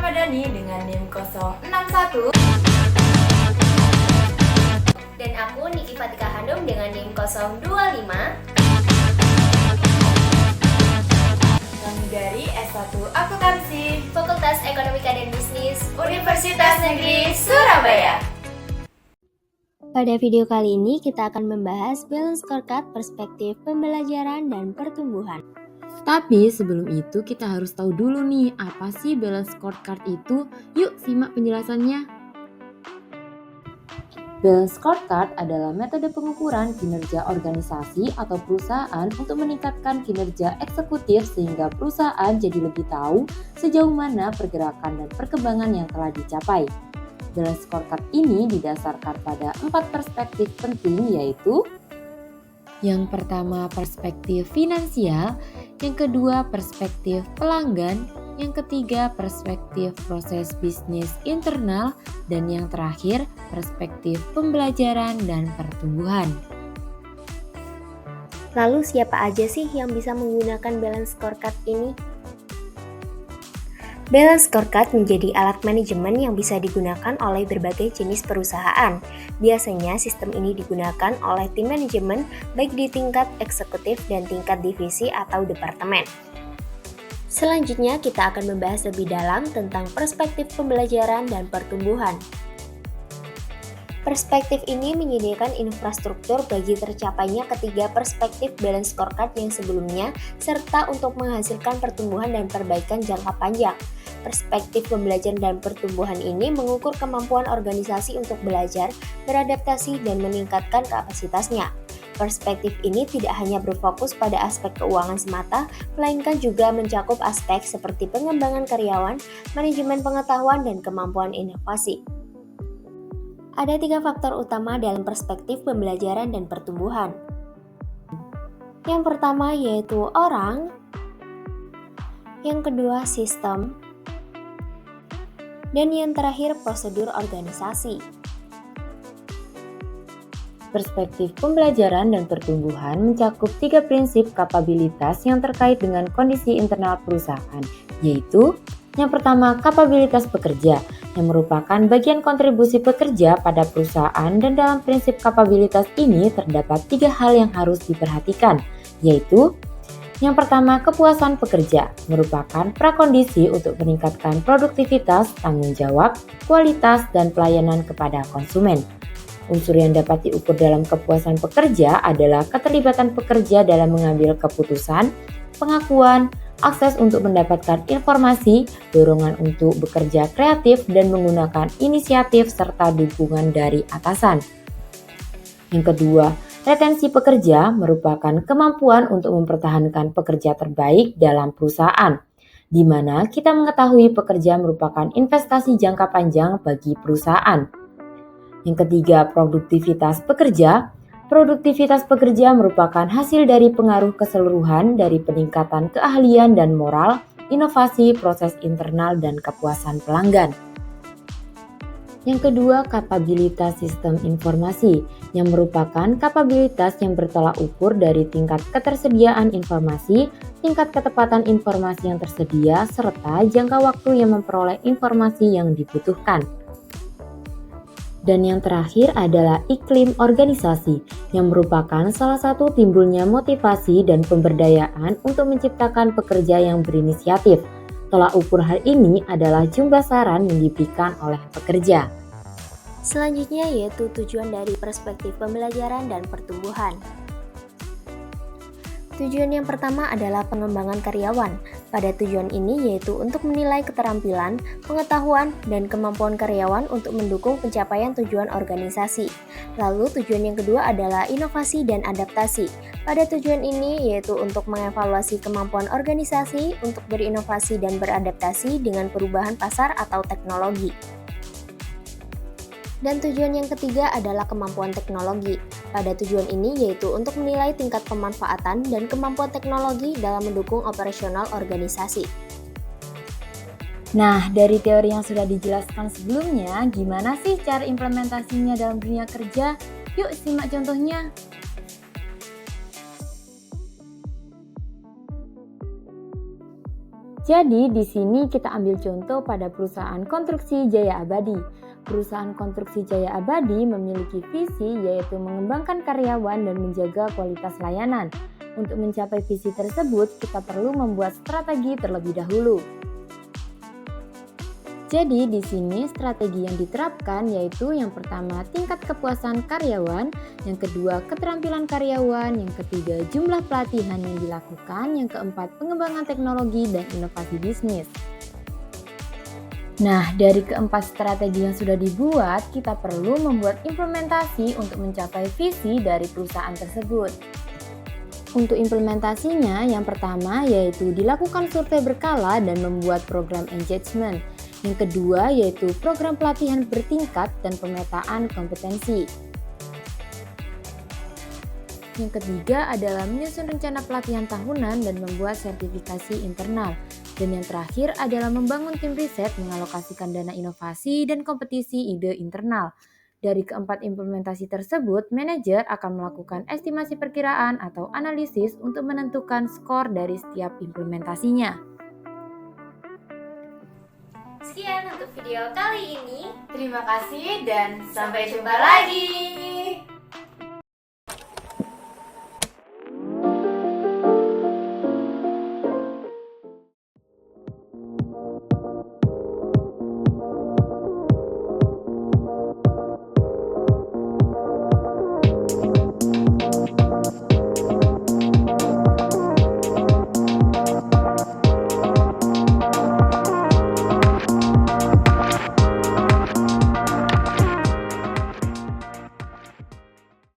Ramadhani dengan NIM 061. Dan aku Niki Fatika Hanum dengan NIM 025. Kami dari S1 Akuntansi, Fakultas Ekonomika dan Bisnis, Universitas Negeri Surabaya. Pada video kali ini kita akan membahas balance scorecard perspektif pembelajaran dan pertumbuhan. Tapi sebelum itu kita harus tahu dulu nih apa sih balance scorecard itu. Yuk simak penjelasannya. Balance scorecard adalah metode pengukuran kinerja organisasi atau perusahaan untuk meningkatkan kinerja eksekutif sehingga perusahaan jadi lebih tahu sejauh mana pergerakan dan perkembangan yang telah dicapai. Balance scorecard ini didasarkan pada 4 perspektif penting, yaitu yang pertama perspektif finansial, yang kedua perspektif pelanggan, yang ketiga perspektif proses bisnis internal, dan yang terakhir perspektif pembelajaran dan pertumbuhan. Lalu siapa aja sih yang bisa menggunakan balance scorecard ini? Balance scorecard menjadi alat manajemen yang bisa digunakan oleh berbagai jenis perusahaan. Biasanya sistem ini digunakan oleh tim manajemen baik di tingkat eksekutif dan tingkat divisi atau departemen. Selanjutnya kita akan membahas lebih dalam tentang perspektif pembelajaran dan pertumbuhan. Perspektif ini menyediakan infrastruktur bagi tercapainya ketiga perspektif balance scorecard yang sebelumnya, serta untuk menghasilkan pertumbuhan dan perbaikan jangka panjang. Perspektif pembelajaran dan pertumbuhan ini mengukur kemampuan organisasi untuk belajar, beradaptasi, dan meningkatkan kapasitasnya. Perspektif ini tidak hanya berfokus pada aspek keuangan semata, melainkan juga mencakup aspek seperti pengembangan karyawan, manajemen pengetahuan, dan kemampuan inovasi. Ada 3 faktor utama dalam perspektif pembelajaran dan pertumbuhan. Yang pertama yaitu orang, yang kedua sistem, dan yang terakhir prosedur organisasi. Perspektif pembelajaran dan pertumbuhan mencakup 3 prinsip kapabilitas yang terkait dengan kondisi internal perusahaan, yaitu yang pertama kapabilitas pekerja, yang merupakan bagian kontribusi pekerja pada perusahaan, dan dalam prinsip kapabilitas ini terdapat 3 hal yang harus diperhatikan, yaitu yang pertama kepuasan pekerja, merupakan prakondisi untuk meningkatkan produktivitas, tanggung jawab, kualitas, dan pelayanan kepada konsumen. Unsur yang dapat diukur dalam kepuasan pekerja adalah keterlibatan pekerja dalam mengambil keputusan, pengakuan, akses untuk mendapatkan informasi, dorongan untuk bekerja kreatif, dan menggunakan inisiatif serta dukungan dari atasan. Yang kedua, retensi pekerja merupakan kemampuan untuk mempertahankan pekerja terbaik dalam perusahaan, di mana kita mengetahui pekerja merupakan investasi jangka panjang bagi perusahaan. Yang ketiga, produktivitas pekerja. Produktivitas pekerja merupakan hasil dari pengaruh keseluruhan dari peningkatan keahlian dan moral, inovasi, proses internal, dan kepuasan pelanggan. Yang kedua, kapabilitas sistem informasi, yang merupakan kapabilitas yang bertolak ukur dari tingkat ketersediaan informasi, tingkat ketepatan informasi yang tersedia, serta jangka waktu yang memperoleh informasi yang dibutuhkan. Dan yang terakhir adalah iklim organisasi, yang merupakan salah satu timbulnya motivasi dan pemberdayaan untuk menciptakan pekerja yang berinisiatif. Tolak ukur hal ini adalah jumlah saran yang diberikan oleh pekerja. Selanjutnya yaitu tujuan dari perspektif pembelajaran dan pertumbuhan. Tujuan yang pertama adalah pengembangan karyawan. Pada tujuan ini yaitu untuk menilai keterampilan, pengetahuan, dan kemampuan karyawan untuk mendukung pencapaian tujuan organisasi. Lalu tujuan yang kedua adalah inovasi dan adaptasi. Pada tujuan ini yaitu untuk mengevaluasi kemampuan organisasi untuk berinovasi dan beradaptasi dengan perubahan pasar atau teknologi. Dan tujuan yang ketiga adalah kemampuan teknologi. Pada tujuan ini yaitu untuk menilai tingkat pemanfaatan dan kemampuan teknologi dalam mendukung operasional organisasi. Nah, dari teori yang sudah dijelaskan sebelumnya, gimana sih cara implementasinya dalam dunia kerja? Yuk simak contohnya. Jadi di sini kita ambil contoh pada perusahaan konstruksi Jaya Abadi. Perusahaan konstruksi Jaya Abadi memiliki visi yaitu mengembangkan karyawan dan menjaga kualitas layanan. Untuk mencapai visi tersebut, kita perlu membuat strategi terlebih dahulu. Jadi di sini strategi yang diterapkan yaitu yang pertama tingkat kepuasan karyawan, yang kedua keterampilan karyawan, yang ketiga jumlah pelatihan yang dilakukan, yang keempat pengembangan teknologi dan inovasi bisnis. Nah, dari keempat strategi yang sudah dibuat, kita perlu membuat implementasi untuk mencapai visi dari perusahaan tersebut. Untuk implementasinya, yang pertama yaitu dilakukan survei berkala dan membuat program engagement. Yang kedua yaitu program pelatihan bertingkat dan pemetaan kompetensi. Yang ketiga adalah menyusun rencana pelatihan tahunan dan membuat sertifikasi internal. Dan yang terakhir adalah membangun tim riset, mengalokasikan dana inovasi dan kompetisi ide internal. Dari keempat implementasi tersebut, manajer akan melakukan estimasi perkiraan atau analisis untuk menentukan skor dari setiap implementasinya. Sekian untuk video kali ini. Terima kasih dan sampai jumpa lagi.